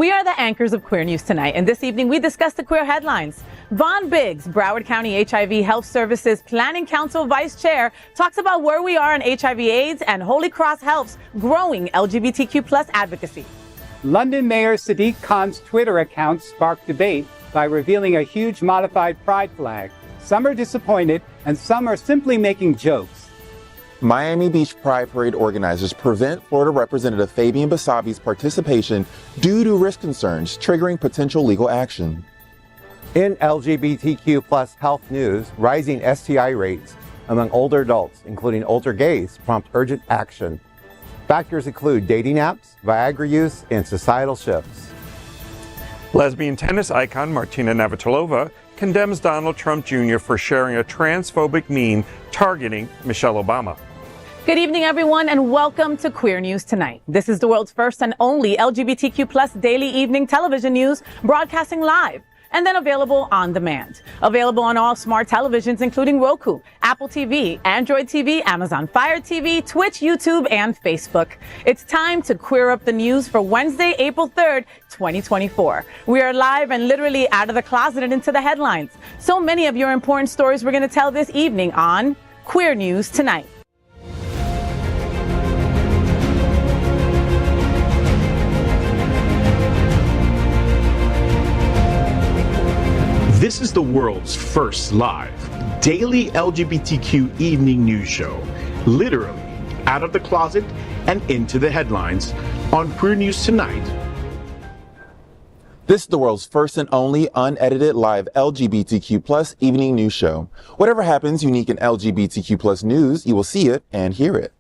We are the anchors of Queer News Tonight, and this evening we discuss the queer headlines. Vonn Biggs, Broward County HIV Health Services Planning Council Vice Chair, talks about where we are on HIV/AIDS, and Holy Cross Health's growing LGBTQ plus advocacy. London Mayor Sadiq Khan's Twitter account sparked debate by revealing a huge modified pride flag. Some are disappointed, and some are simply making jokes. Miami Beach Pride Parade organizers prevent Florida Representative Fabian Basabe's participation due to risk concerns, triggering potential legal action. In LGBTQ plus health news, rising STI rates among older adults, including older gays, prompt urgent action. Factors include dating apps, Viagra use, and societal shifts. Lesbian tennis icon Martina Navratilova condemns Donald Trump Jr. for sharing a transphobic meme targeting Michelle Obama. Good evening, everyone, and welcome to Queer News Tonight. This is the world's first and only LGBTQ plus daily evening television news, broadcasting live and then available on demand. Available on all smart televisions, including Roku, Apple TV, Android TV, Amazon Fire TV, Twitch, YouTube, and Facebook. It's time to queer up the news for Wednesday, April 3rd, 2024. We are live and literally out of the closet and into the headlines. So many of your important stories we're going to tell this evening on Queer News Tonight. This is the world's first live daily LGBTQ evening news show, literally out of the closet and into the headlines on Queer News Tonight. This is the world's first and only unedited live LGBTQ plus evening news show. Whatever happens unique in LGBTQ plus news, you will see it and hear it.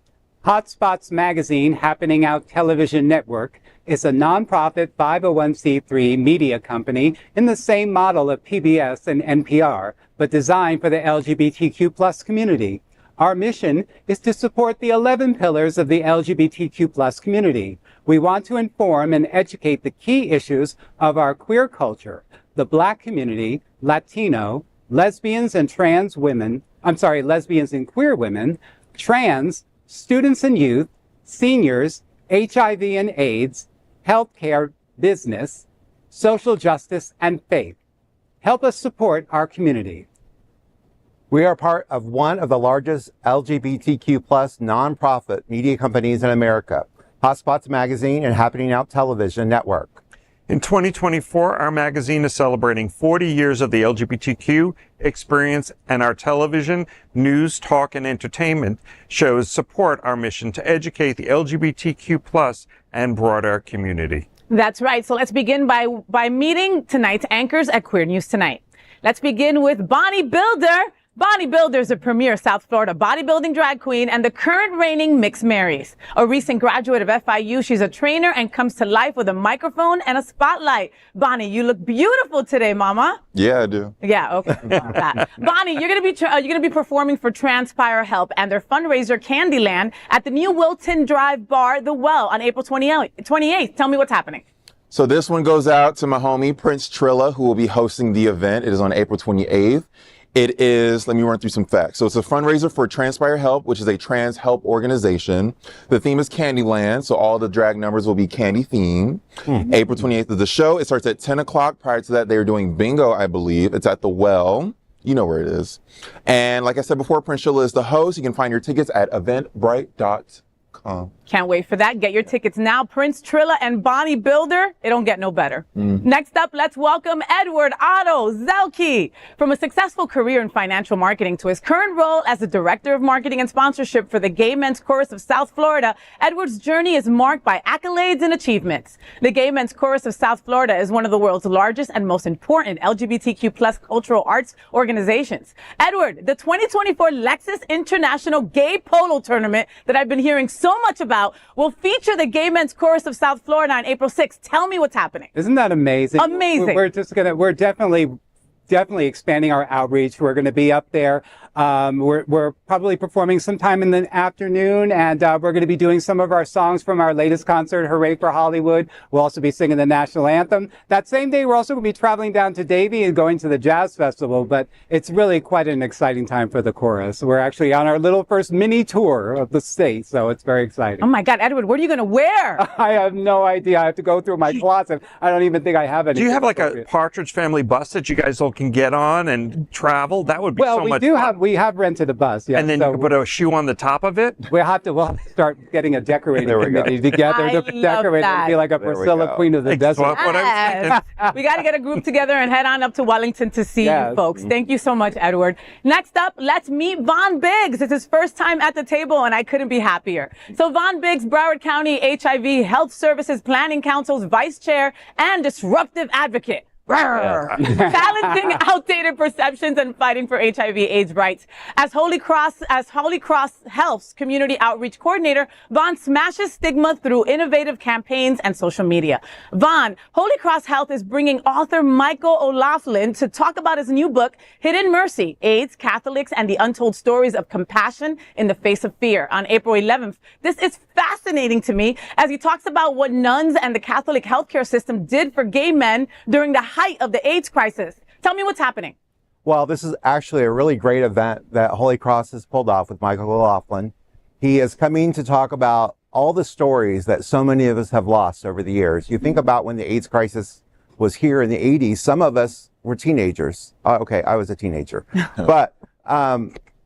Hotspots Magazine, Happening Out Television Network, is a nonprofit 501c3 media company in the same model of PBS and NPR, but designed for the LGBTQ plus community. Our mission is to support the 11 pillars of the LGBTQ plus community. We want to inform and educate the key issues of our queer culture, the Black community, Latino, lesbians and queer women, trans, students and youth, seniors, HIV and AIDS, healthcare, business, social justice, and faith. Help us support our community. We are part of one of the largest LGBTQ plus nonprofit media companies in America, Hotspots Magazine and Happening Out Television Network. In 2024, our magazine is celebrating 40 years of the LGBTQ experience, and our television, news, talk, and entertainment shows support our mission to educate the LGBTQ plus and broader community. That's right. So let's begin by meeting tonight's anchors at Queer News Tonight. Let's begin with Bonnie Builder. Bonnie Builder is a premier South Florida bodybuilding drag queen and the current reigning Mixed Marys. A recent graduate of FIU, she's a trainer and comes to life with a microphone and a spotlight. Bonnie, you look beautiful today, Mama. Yeah, I do. Yeah, okay. Bonnie, you're gonna be performing for Transpire Help and their fundraiser Candyland at the new Wooten Drive Bar, The Well, on April 28th. Tell me what's happening. So this one goes out to my homie, Prince Trilla, who will be hosting the event. It is on April 28th. It is, let me run through some facts. So it's a fundraiser for Transpire Help, which is a trans help organization. The theme is Candyland, so all the drag numbers will be candy themed. April 28th is the show. It starts at 10 o'clock. Prior to that, they're doing bingo, I believe. It's at the Well. You know where it is. And like I said before, Prince Trilla is the host. You can find your tickets at eventbrite.com. Can't wait for that. Get your tickets now. Prince Trilla and Bonnie Builder. It don't get no better. Next up, let's welcome Otto Zielke. From a successful career in financial marketing to his current role as the Director of Marketing and Sponsorship for the Gay Men's Chorus of South Florida, Edward's journey is marked by accolades and achievements. The Gay Men's Chorus of South Florida is one of the world's largest and most important LGBTQ plus cultural arts organizations. Edward, the 2024 Lexus International Gay Polo Tournament that I've been hearing so much about will feature the Gay Men's Chorus of South Florida on April 6th. Tell me what's happening. Isn't that amazing? Amazing. We're definitely expanding our outreach. We're going to be up there. We're probably performing sometime in the afternoon, and we're going to be doing some of our songs from our latest concert, Hooray for Hollywood. We'll also be singing the national anthem. That same day, we're also going to be traveling down to Davie and going to the Jazz Festival, but it's really quite an exciting time for the chorus. We're actually on our little first mini tour of the state, so it's very exciting. Oh my God, Edward, what are you going to wear? I have no idea. I have to go through my closet. I don't even think I have any. Do you have like a Partridge Family bus that you guys all can get on and travel? That would be so much fun. We have rented a bus, yes. And then you can put a shoe on the top of it? We'll have to start getting a decorating committee together to decorate it and be like a Priscilla Queen of the Desert. We got to get a group together and head on up to Wellington to see you folks. Thank you so much, Edward. Next up, let's meet Vonn Biggs. It's his first time at the table, and I couldn't be happier. So Vonn Biggs, Broward County HIV Health Services Planning Council's vice chair and disruptive advocate. Challenging outdated perceptions and fighting for HIV/AIDS rights. As Holy Cross Health's community outreach coordinator, Vonn smashes stigma through innovative campaigns and social media. Vonn, Holy Cross Health is bringing author Michael O'Loughlin to talk about his new book, Hidden Mercy: AIDS, Catholics, and the Untold Stories of Compassion in the Face of Fear, on April 11th. This is fascinating to me as he talks about what nuns and the Catholic healthcare system did for gay men during the height of the AIDS crisis. Tell me what's happening. Well, this is actually a really great event that Holy Cross has pulled off with Michael O'Loughlin. He is coming to talk about all the stories that so many of us have lost over the years. You think about when the AIDS crisis was here in the 80s, some of us were teenagers. Okay, I was a teenager. But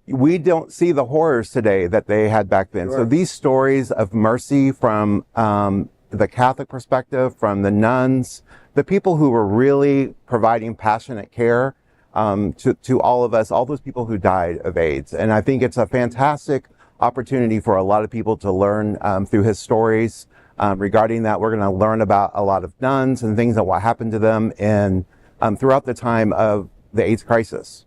we don't see the horrors today that they had back then. Sure. So these stories of mercy from the Catholic perspective, from the nuns, the people who were really providing passionate care to all of us, all those people who died of AIDS. And I think it's a fantastic opportunity for a lot of people to learn through his stories regarding that. We're going to learn about a lot of nuns and things that what happened to them and throughout the time of the AIDS crisis.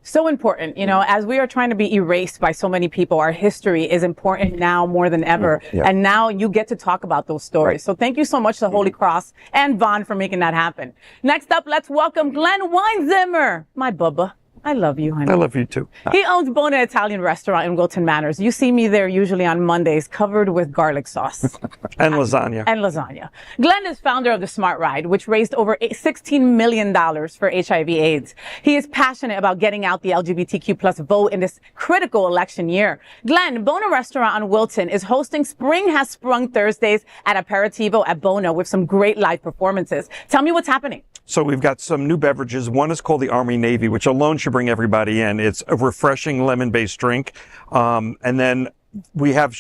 So important, you know, as we are trying to be erased by so many people, our history is important now more than ever. Yeah. And now you get to talk about those stories. Right. So thank you so much to Holy Cross and Vonn for making that happen. Next up, let's welcome Glen Weinzimer, my bubba. I love you, honey. I love you too. He owns Bona Italian restaurant in Wilton Manors. You see me there usually on Mondays, covered with garlic sauce. And lasagna. And lasagna. Glen is founder of the Smart Ride, which raised over $16 million for HIV/AIDS. He is passionate about getting out the LGBTQ plus vote in this critical election year. Glen, Bona Restaurant on Wilton is hosting Spring Has Sprung Thursdays at Aperitivo at Bona with some great live performances. Tell me what's happening. So we've got some new beverages. One is called the Army Navy, which alone should bring everybody in. It's a refreshing lemon-based drink. And then we have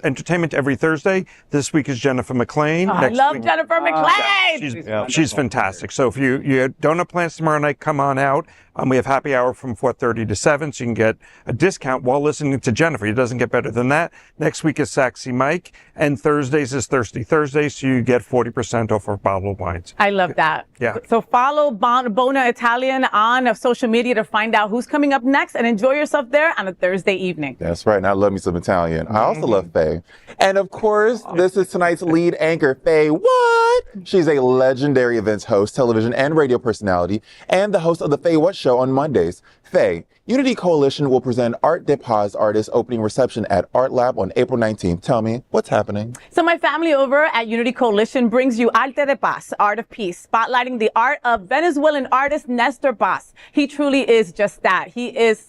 entertainment every Thursday. This week is Jennifer McLean. I love Jennifer McLean. She's fantastic. So if you don't have plans tomorrow night, come on out. We have happy hour from 4:30 to 7, so you can get a discount while listening to Jennifer. It doesn't get better than that. Next week is Sexy Mike, and Thursdays is Thirsty Thursday, so you get 40% off our bottled wines. I love that. Yeah. So follow Bona Italian on social media to find out who's coming up next, and enjoy yourself there on a Thursday evening. That's right, and I love me some Italian. I also love Faye. And of course, this is tonight's lead anchor, FayWhat. She's a legendary events host, television and radio personality, and the host of the FayWhat show on Mondays. Faye, Unity Coalition will present Art de Paz artist opening reception at Art Lab on April 19th. Tell me, what's happening? So my family over at Unity Coalition brings you Arte de Paz, Art of Peace, spotlighting the art of Venezuelan artist Nestor Paz. He truly is just that. He's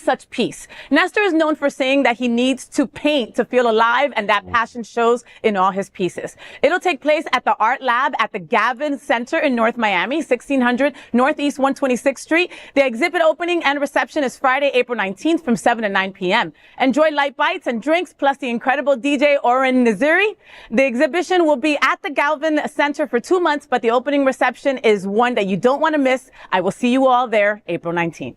such peace. Nestor is known for saying that he needs to paint to feel alive, and that passion shows in all his pieces. It'll take place at the Art Lab at the Gavin Center in North Miami, 1600 Northeast 126th Street. The exhibit opening and reception is Friday, April 19th from 7 to 9 p.m. Enjoy light bites and drinks, plus the incredible DJ Oren Naziri. The exhibition will be at the Galvin Center for 2 months, but the opening reception is one that you don't want to miss. I will see you all there April 19th.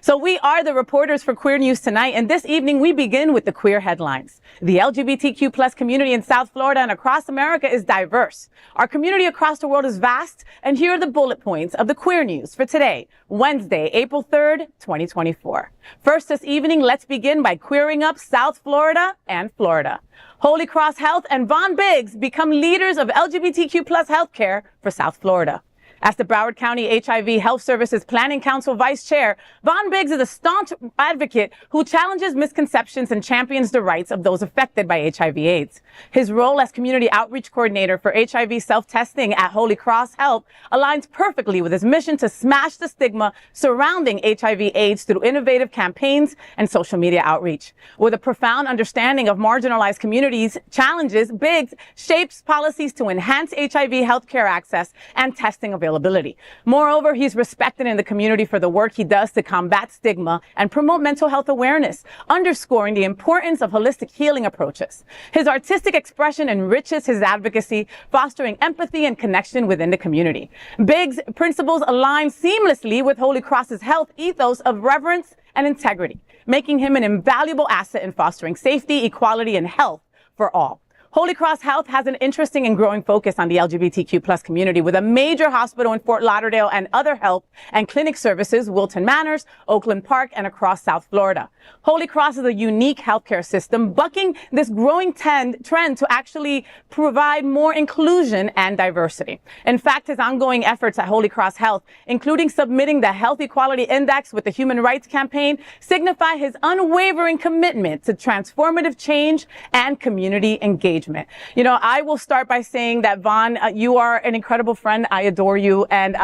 So we are the reporters for Queer News Tonight, and this evening we begin with the queer headlines. The LGBTQ plus community in South Florida and across America is diverse. Our community across the world is vast, and here are the bullet points of the queer news for today, Wednesday, April 3rd, 2024. First this evening, let's begin by queering up South Florida and Florida. Holy Cross Health and Vonn Biggs become leaders of LGBTQ plus healthcare for South Florida. As the Broward County HIV Health Services Planning Council Vice Chair, Vonn Biggs is a staunch advocate who challenges misconceptions and champions the rights of those affected by HIV/AIDS. His role as Community Outreach Coordinator for HIV self-testing at Holy Cross Health aligns perfectly with his mission to smash the stigma surrounding HIV/AIDS through innovative campaigns and social media outreach. With a profound understanding of marginalized communities' challenges, Biggs shapes policies to enhance HIV healthcare access and testing availability. Moreover, he's respected in the community for the work he does to combat stigma and promote mental health awareness, underscoring the importance of holistic healing approaches. His artistic expression enriches his advocacy, fostering empathy and connection within the community. Biggs' principles align seamlessly with Holy Cross's health ethos of reverence and integrity, making him an invaluable asset in fostering safety, equality, and health for all. Holy Cross Health has an interesting and growing focus on the LGBTQ plus community, with a major hospital in Fort Lauderdale and other health and clinic services, Wooten Manors, Oakland Park, and across South Florida. Holy Cross is a unique healthcare system, bucking this growing trend to actually provide more inclusion and diversity. In fact, his ongoing efforts at Holy Cross Health, including submitting the Health Equality Index with the Human Rights Campaign, signify his unwavering commitment to transformative change and community engagement. You know, I will start by saying that, Vonn, you are an incredible friend. I adore you. And,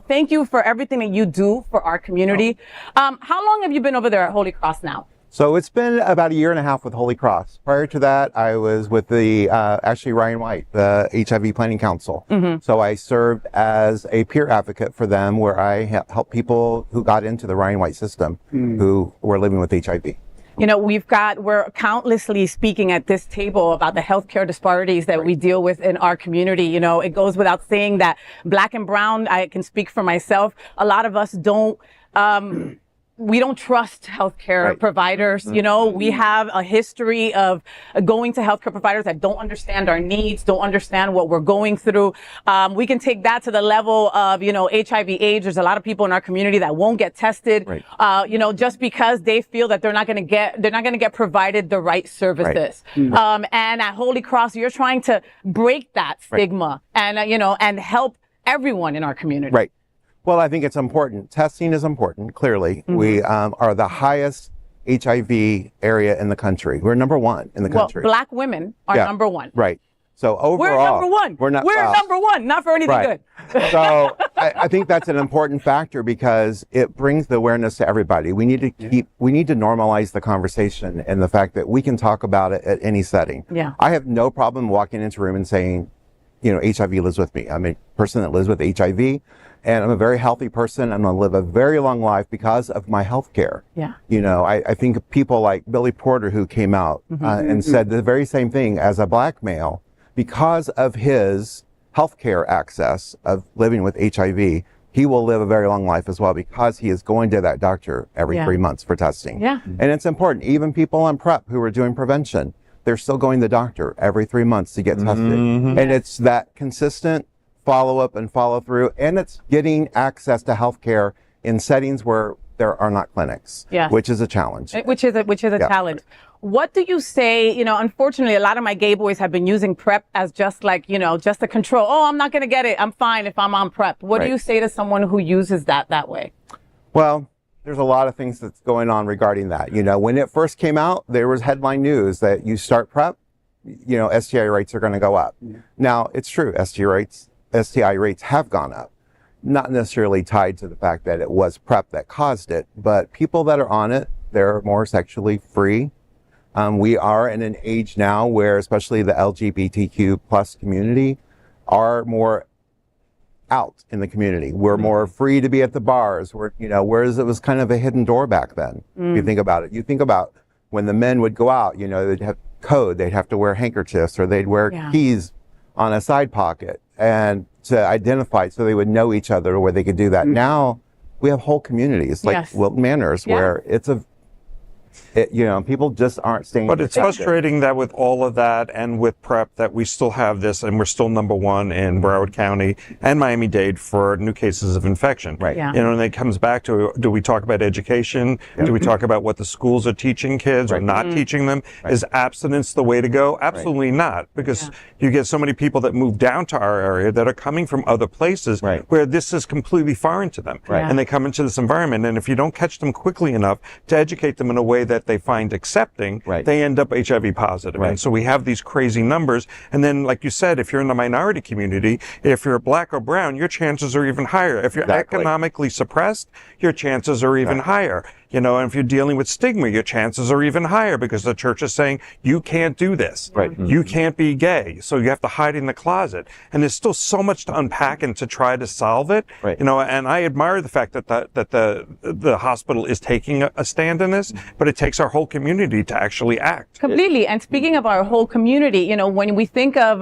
thank you for everything that you do for our community. How long have you been over there at Holy Cross now? So it's been about 1.5 years with Holy Cross. Prior to that, I was with the, actually Ryan White, the HIV Planning Council. Mm-hmm. So I served as a peer advocate for them, where I helped people who got into the Ryan White system who were living with HIV. You know, we're countlessly speaking at this table about the healthcare disparities that we deal with in our community. You know, it goes without saying that Black and brown, I can speak for myself, a lot of us don't, we don't trust healthcare providers. You know, we have a history of going to healthcare providers that don't understand our needs, don't understand what we're going through. We can take that to the level of, HIV/AIDS. There's a lot of people in our community that won't get tested, just because they feel that they're not going to get provided the right services. Right. And at Holy Cross, you're trying to break that stigma and, and help everyone in our community. Right. Well, I think it's important. Testing is important, clearly. Mm-hmm. We are the highest HIV area in the country. We're number 1 in the country. Well, Black women are number 1. Right. So overall, we're number 1. We're number 1, not for anything good. So I think that's an important factor, because it brings the awareness to everybody. We need to normalize the conversation and the fact that we can talk about it at any setting. Yeah. I have no problem walking into a room and saying, HIV lives with me. I'm a person that lives with HIV. And I'm a very healthy person. I'm going to live a very long life because of my health care. Yeah. I think of people like Billy Porter, who came out and said the very same thing as a Black male. Because of his health care access of living with HIV, he will live a very long life as well, because he is going to that doctor every 3 months for testing. Yeah. And it's important. Even people on PrEP who are doing prevention, they're still going to the doctor every 3 months to get tested. And it's that consistent follow up and follow through, and it's getting access to healthcare in settings where there are not clinics, which is a challenge. Which is a challenge. What do you say? Unfortunately, a lot of my gay boys have been using PrEP as just like, just a control. Oh, I'm not going to get it. I'm fine if I'm on PrEP. What do you say to someone who uses that way? Well, there's a lot of things that's going on regarding that. When it first came out, there was headline news that you start PrEP, STI rates are going to go up. Now, it's true. STI rates have gone up, not necessarily tied to the fact that it was PrEP that caused it, but people that are on it, they're more sexually free. We are in an age now where, especially the LGBTQ plus community, are more out in the community. We're more free to be at the bars, whereas it was kind of a hidden door back then. If you think about it, you think about when the men would go out, they'd have code, they'd have to wear handkerchiefs, or they'd wear keys on a side pocket and to identify, so they would know each other, where they could do that. Now we have whole communities like Wilton Manors, where it's People just aren't staying. But it's frustrating that with all of that and with PrEP that we still have this, and we're still number one in Broward County and Miami-Dade for new cases of infection. Right. Yeah. And it comes back to, do we talk about education? Do we talk about what the schools are teaching kids or not teaching them? Is abstinence the way to go? Absolutely not, because you get so many people that move down to our area that are coming from other places where this is completely foreign to them. And they come into this environment, and if you don't catch them quickly enough to educate them in a way that they find accepting, they end up HIV positive. And so we have these crazy numbers. And then, like you said, if you're in the minority community, if you're black or brown, your chances are even higher. If you're economically suppressed, your chances are even higher. And if you're dealing with stigma, your chances are even higher because the church is saying, you can't do this. You can't be gay. So you have to hide in the closet. And there's still so much to unpack and to try to solve it. And I admire the fact that the hospital is taking a stand in this, but it takes our whole community to actually act. Completely. And speaking of our whole community, when we think of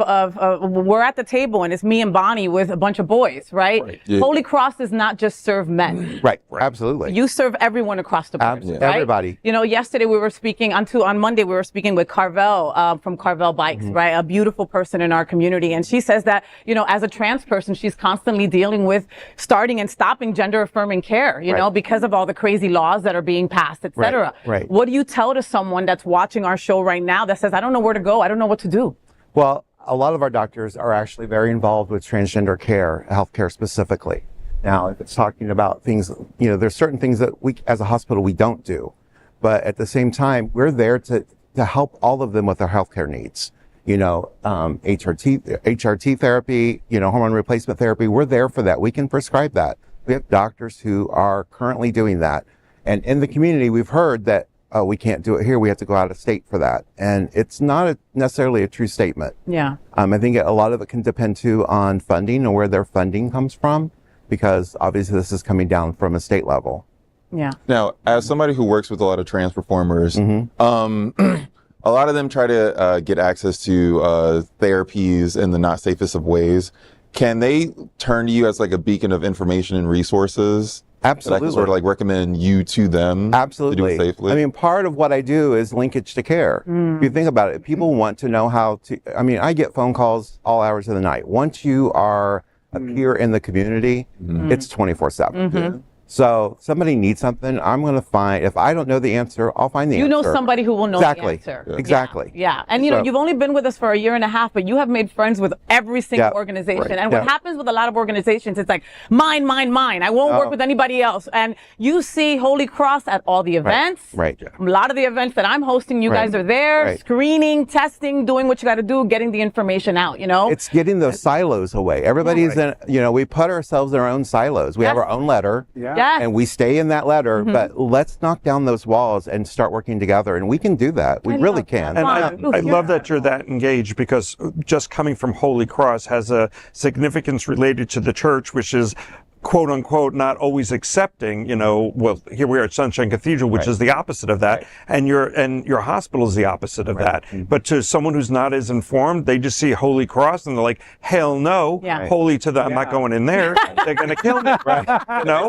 we're at the table and it's me and Bonnie with a bunch of boys, right? Holy Cross does not just serve men. Absolutely. You serve everyone across the board, right? Everybody. Yesterday we were speaking on Monday we were speaking with Carvel from Carvel Bikes, right? A beautiful person in our community, and she says that as a trans person she's constantly dealing with starting and stopping gender affirming care, because of all the crazy laws that are being passed, etc. What do you tell to someone that's watching our show right now that says, I don't know where to go, I don't know what to do? Well, a lot of our doctors are actually very involved with transgender care, healthcare specifically. Now, if it's talking about things, there's certain things that we, as a hospital, we don't do. But at the same time, we're there to help all of them with their healthcare needs. HRT therapy, hormone replacement therapy, we're there for that. We can prescribe that. We have doctors who are currently doing that. And in the community, we've heard that we can't do it here. We have to go out of state for that. And it's not necessarily a true statement. Yeah. I think a lot of it can depend too on funding and where their funding comes from, because obviously this is coming down from a state level. Yeah. Now, as somebody who works with a lot of trans performers, a lot of them try to get access to therapies in the not safest of ways. Can they turn to you as like a beacon of information and resources? Absolutely. That I can sort of recommend you to them. Absolutely. To do it safely? Part of what I do is linkage to care. If you think about it, people want to know how to, I get phone calls all hours of the night. Once you are a peer in the community, it's 24/7. So somebody needs something, I'm going to find, if I don't know the answer, I'll find the answer. You know somebody who will know the answer. Exactly. Yeah. And you've only been with us for a year and a half, but you have made friends with every single organization. And what happens with a lot of organizations, it's like, mine. I won't work with anybody else. And you see Holy Cross at all the events. A lot of the events that I'm hosting, you guys are there, screening, testing, doing what you got to do, getting the information out, It's getting those silos away. Everybody's in, we put ourselves in our own silos. We have our own letter. And we stay in that letter, but let's knock down those walls and start working together. And we can do that. We really can. And I love that you're that engaged, because just coming from Holy Cross has a significance related to the church, which is quote unquote not always accepting, well, here we are at Sunshine Cathedral, which is the opposite of that, and your hospital is the opposite of that. But to someone who's not as informed, they just see Holy Cross and they're like, hell no, holy to them, I'm not going in there. They're going to kill me.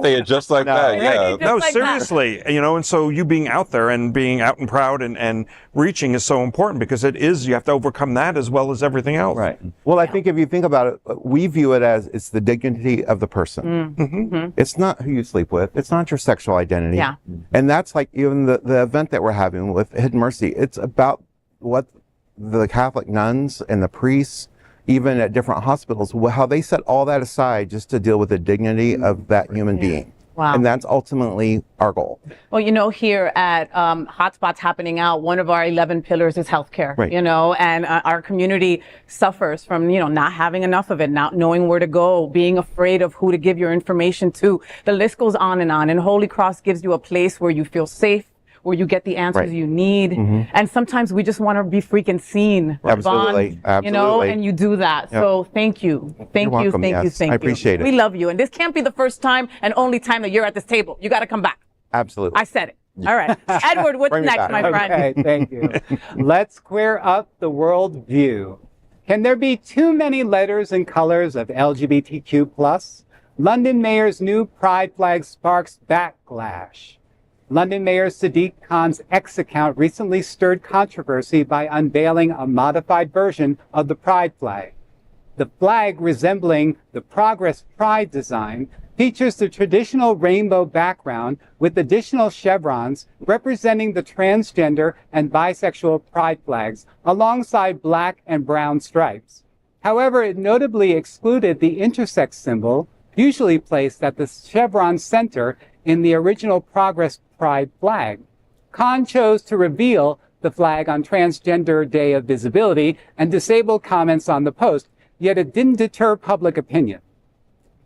Say it just like that. No, seriously, and so you being out there and being out and proud and reaching is so important, because you have to overcome that as well as everything else. Well, I think if you think about it, we view it as it's the dignity of the person. It's not who you sleep with. It's not your sexual identity. And that's like even the event that we're having with Hidden Mercy. It's about what the Catholic nuns and the priests, even at different hospitals, how they set all that aside just to deal with the dignity of that human being. Wow. And that's ultimately our goal. Well, here at Hotspots Happening Out, one of our 11 pillars is healthcare, and our community suffers from, not having enough of it, not knowing where to go, being afraid of who to give your information to. The list goes on. And Holy Cross gives you a place where you feel safe, where you get the answers you need. And sometimes we just want to be freaking seen. Absolutely. And you do that. So thank you. Thank you. I appreciate it. We love you. And this can't be the first time and only time that you're at this table. You got to come back. Absolutely. I said it. All right. Edward, what's next, my friend? Okay, thank you. Let's queer up the world view. Can there be too many letters and colors of LGBTQ+? London mayor's new pride flag sparks backlash. London Mayor Sadiq Khan's X account recently stirred controversy by unveiling a modified version of the Pride flag. The flag, resembling the Progress Pride design, features the traditional rainbow background with additional chevrons representing the transgender and bisexual pride flags alongside black and brown stripes. However, it notably excluded the intersex symbol, usually placed at the chevron center in the original Progress Pride flag. Khan chose to reveal the flag on Transgender Day of Visibility and disabled comments on the post, yet it didn't deter public opinion.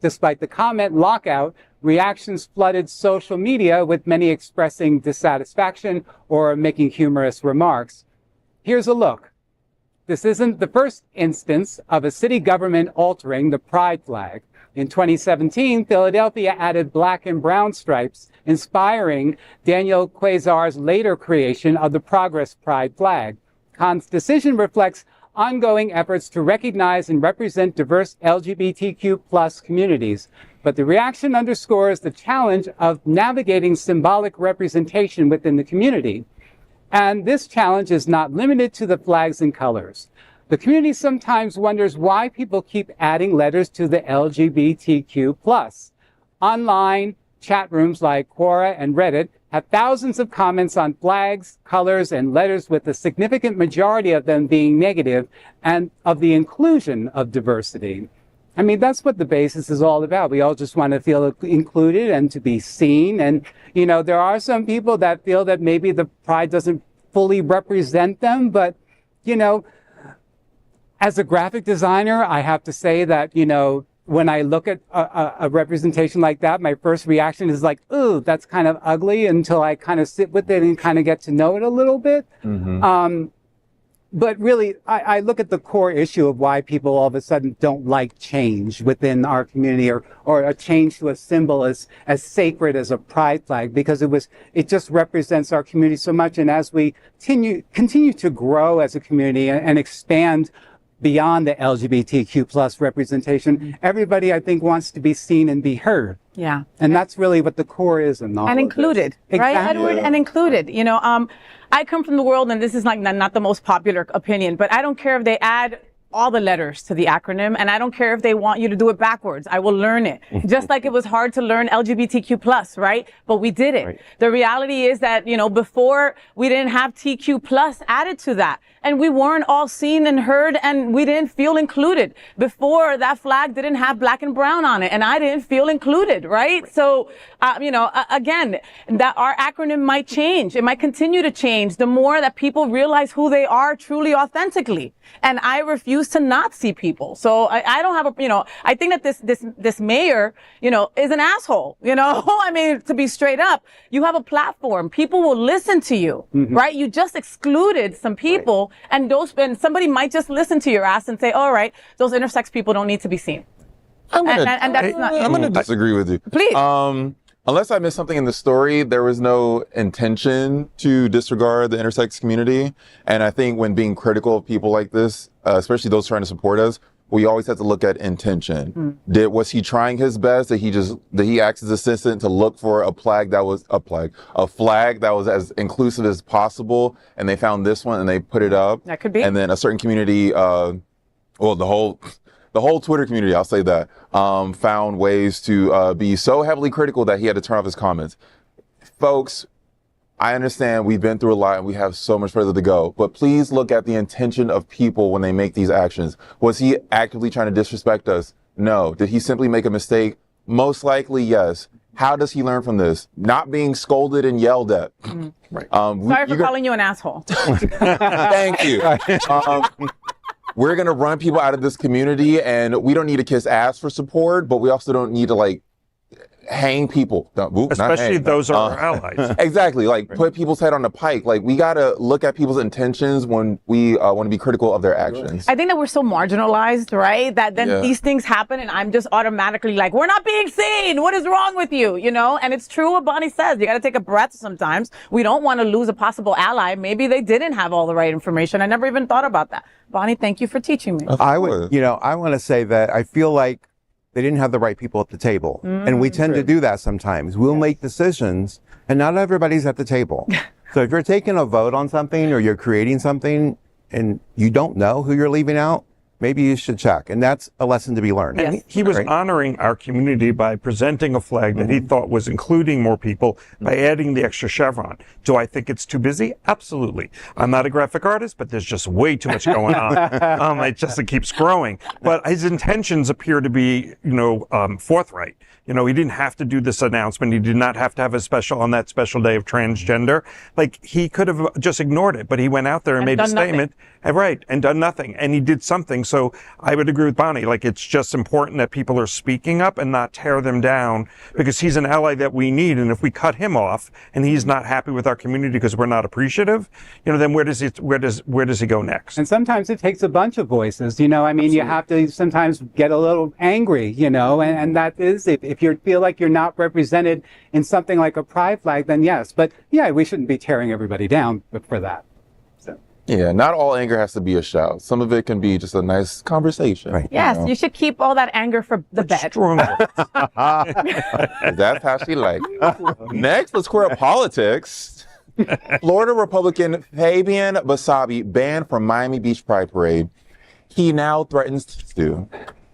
Despite the comment lockout, reactions flooded social media, with many expressing dissatisfaction or making humorous remarks. Here's a look. This isn't the first instance of a city government altering the Pride flag. In 2017, Philadelphia added black and brown stripes, inspiring Daniel Quasar's later creation of the Progress Pride flag. Khan's decision reflects ongoing efforts to recognize and represent diverse LGBTQ+ communities. But the reaction underscores the challenge of navigating symbolic representation within the community. And this challenge is not limited to the flags and colors. The community sometimes wonders why people keep adding letters to the LGBTQ+. Online chat rooms like Quora and Reddit have thousands of comments on flags, colors, and letters, with a significant majority of them being negative and of the inclusion of diversity. I mean, that's what the basis is all about. We all just want to feel included and to be seen. And, you know, there are some people that feel that maybe the pride doesn't fully represent them. But, you know, as a graphic designer, I have to say that, you know, when I look at a representation like that, my first reaction is like, ooh, that's kind of ugly, until I kind of sit with it and kind of get to know it a little bit. Mm-hmm. But really, I look at the core issue of why people all of a sudden don't like change within our community, or a change to a symbol as sacred as a pride flag, because it just represents our community so much. And as we continue to grow as a community and expand beyond the LGBTQ+ representation, everybody, I think, wants to be seen and be heard. Yeah. And that's really what the core is in all and of included, this. right, Exactly. Edward? And included. You know, I come from the world, and this is like not the most popular opinion, but I don't care if they add all the letters to the acronym, and I don't care if they want you to do it backwards. I will learn it. Just like it was hard to learn LGBTQ+, right? But we did it. Right. The reality is that, you know, before we didn't have TQ+ added to that, and we weren't all seen and heard, and we didn't feel included. Before, that flag didn't have black and brown on it, and I didn't feel included, right? So, you know, again, that our acronym might change. It might continue to change the more that people realize who they are truly, authentically. And I refuse to not see people. So I don't have a, you know, I think that this mayor, you know, is an asshole, you know. I mean, to be straight up, you have a platform. People will listen to you, right? You just excluded some people, and somebody might just listen to your ass and say, all right, those intersex people don't need to be seen. I'm going to disagree with you. Please. Unless I missed something in the story, there was no intention to disregard the intersex community. And I think when being critical of people like this, especially those trying to support us, we always have to look at intention. Was he trying his best? Did he ask his assistant to look for a flag that was as inclusive as possible, and they found this one and they put it up? That could be. And then a certain community, the whole Twitter community, I'll say that, found ways to be so heavily critical that he had to turn off his comments. Folks, I understand we've been through a lot and we have so much further to go, but please look at the intention of people when they make these actions. Was he actively trying to disrespect us? No. Did he simply make a mistake? Most likely, yes. How does he learn from this? Not being scolded and yelled at. Right. Sorry for calling you an asshole. Thank you. We're going to run people out of this community, and we don't need to kiss ass for support, but we also don't need to hang people. Especially those are our allies. Exactly. Put people's head on the pike. We got to look at people's intentions when we want to be critical of their actions. I think that we're so marginalized, right? That then these things happen, and I'm just automatically like, we're not being seen. What is wrong with you? You know? And it's true what Bonnie says. You got to take a breath sometimes. We don't want to lose a possible ally. Maybe they didn't have all the right information. I never even thought about that. Bonnie, thank you for teaching me. I want to say that I feel like they didn't have the right people at the table. And we tend to do that sometimes. We'll make decisions and not everybody's at the table. So if you're taking a vote on something or you're creating something and you don't know who you're leaving out, maybe you should check. And that's a lesson to be learned. And he was honoring our community by presenting a flag that he thought was including more people by adding the extra chevron. Do I think it's too busy? Absolutely. I'm not a graphic artist, but there's just way too much going on. It keeps growing. But his intentions appear to be, forthright. He didn't have to do this announcement. He did not have to have a special on that special day of transgender. Like, he could have just ignored it, but he went out there and made a statement. And done nothing. And he did something. So I would agree with Bonnie. Like, it's just important that people are speaking up and not tear them down, because he's an ally that we need. And if we cut him off and he's not happy with our community because we're not appreciative, then where does he go next? And sometimes it takes a bunch of voices. You have to sometimes get a little angry, and that is, if you feel like you're not represented in something like a pride flag, then yes. But yeah, we shouldn't be tearing everybody down for that. Yeah, not all anger has to be a shout. Some of it can be just a nice conversation. Right. Yes, you should keep all that anger for the bed. That's how she likes it. Next, let's queer up politics. Florida Republican Fabian Basabe banned from Miami Beach Pride Parade. He now threatens to sue.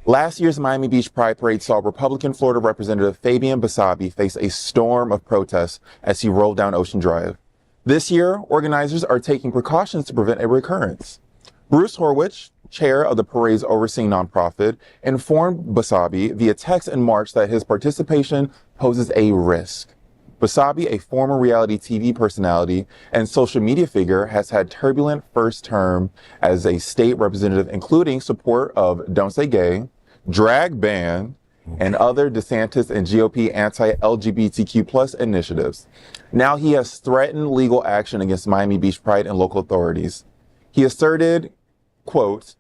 Last year's Miami Beach Pride Parade saw Republican Florida Representative Fabian Basabe face a storm of protests as he rolled down Ocean Drive. This year, organizers are taking precautions to prevent a recurrence. Bruce Horwich, chair of the parade's overseeing nonprofit, informed Basabe via text in March that his participation poses a risk. Basabe, a former reality TV personality and social media figure, has had turbulent first term as a state representative, including support of Don't Say Gay, drag ban, and other DeSantis and GOP anti-LGBTQ+ initiatives. Now he has threatened legal action against Miami Beach Pride and local authorities. He asserted, quote,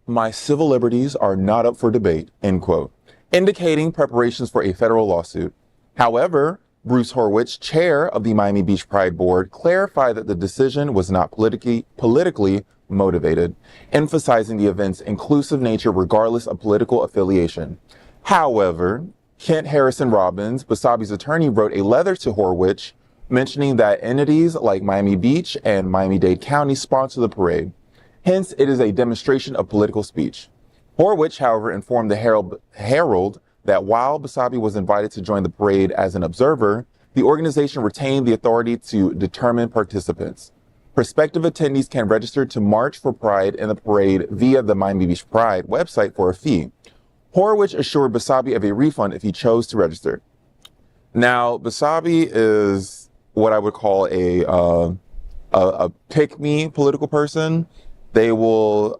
"My civil liberties are not up for debate," end quote, indicating preparations for a federal lawsuit. However, Bruce Horwich, chair of the Miami Beach Pride Board, clarified that the decision was not politically motivated, emphasizing the event's inclusive nature regardless of political affiliation. However, Kent Harrison Robbins, Basabe's attorney, wrote a letter to Horwich mentioning that entities like Miami Beach and Miami-Dade County sponsor the parade. Hence, it is a demonstration of political speech. Horwich, however, informed the Herald that while Basabe was invited to join the parade as an observer, the organization retained the authority to determine participants. Prospective attendees can register to march for Pride in the parade via the Miami Beach Pride website for a fee. Horwich assured Basabe of a refund if he chose to register. Now, Basabe is what I would call a pick-me political person. They will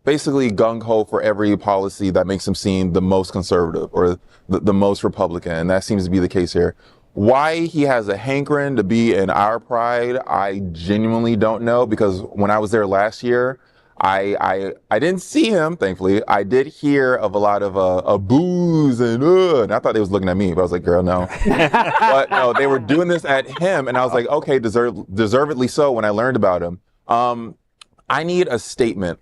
basically gung-ho for every policy that makes him seem the most conservative or the most Republican, and that seems to be the case here. Why he has a hankering to be in our Pride, I genuinely don't know, because when I was there last year, I didn't see him, thankfully. I did hear of a lot of boos and I thought they was looking at me, but I was like, girl, no. But no, they were doing this at him, and I was like, okay, deservedly so when I learned about him. I need a statement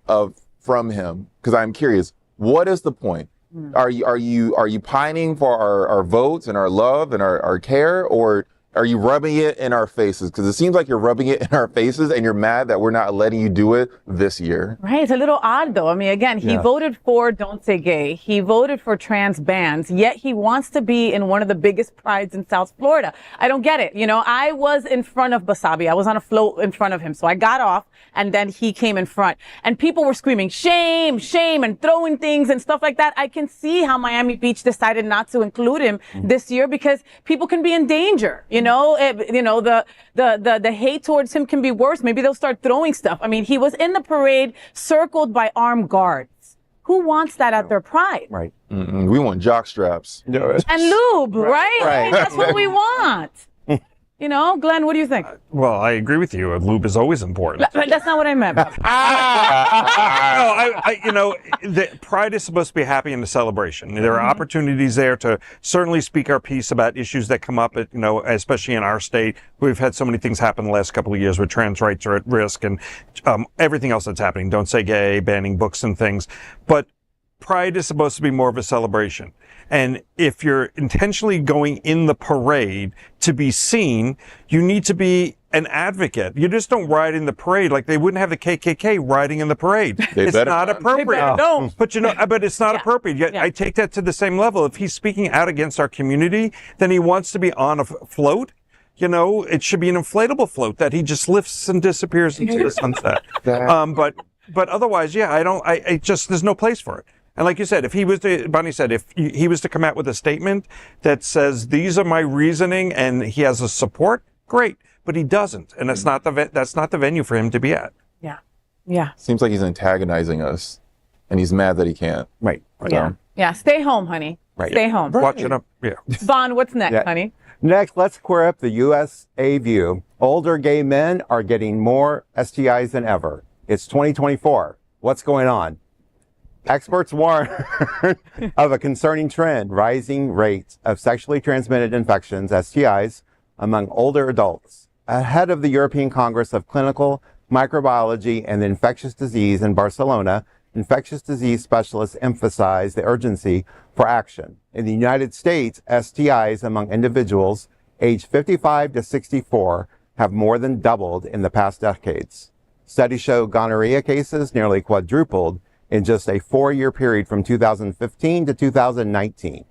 from him, because I'm curious. What is the point? Are you pining for our votes and our love and our care, or are you rubbing it in our faces? Because it seems like you're rubbing it in our faces and you're mad that we're not letting you do it this year. Right. It's a little odd, though. I mean, again, he voted for Don't Say Gay. He voted for trans bans, yet he wants to be in one of the biggest prides in South Florida. I don't get it. I was in front of Basabe. I was on a float in front of him. So I got off, and then he came in front. And people were screaming, shame, shame, and throwing things and stuff like that. I can see how Miami Beach decided not to include him this year, because people can be in danger. The hate towards him can be worse. Maybe they'll start throwing stuff. I mean, he was in the parade circled by armed guards. Who wants that at their pride? Right. We want jock straps. And lube, right? Right. That's what we want. Glenn, what do you think? Well, I agree with you. Lube is always important. But that's not what I meant. The Pride is supposed to be happy and a celebration. There are opportunities there to certainly speak our piece about issues that come up, especially in our state. We've had so many things happen the last couple of years where trans rights are at risk, and everything else that's happening. Don't Say Gay, banning books and things. But Pride is supposed to be more of a celebration. And if you're intentionally going in the parade to be seen, you need to be an advocate. You just don't ride in the parade like they wouldn't have the KKK riding in the parade. It's not appropriate. Don't. But but it's not appropriate. Yet I take that to the same level. If he's speaking out against our community, then he wants to be on a float. It should be an inflatable float that he just lifts and disappears into the sunset. But otherwise, there's no place for it. And like you said, if he was to come out with a statement that says, these are my reasoning and he has a support, great. But he doesn't. And that's not the venue for him to be at. Yeah. Yeah. Seems like he's antagonizing us and he's mad that he can't. Right. Yeah. Yeah. Stay home, honey. Right. Stay home. Watch it up. Yeah. Vonn, what's next, honey? Next, let's square up the USA view. Older gay men are getting more STIs than ever. It's 2024. What's going on? Experts warn of a concerning trend, rising rates of sexually transmitted infections, STIs, among older adults. Ahead of the European Congress of Clinical Microbiology and Infectious Disease in Barcelona, infectious disease specialists emphasized the urgency for action. In the United States, STIs among individuals aged 55 to 64 have more than doubled in the past decades. Studies show gonorrhea cases nearly quadrupled in just a 4-year period from 2015 to 2019.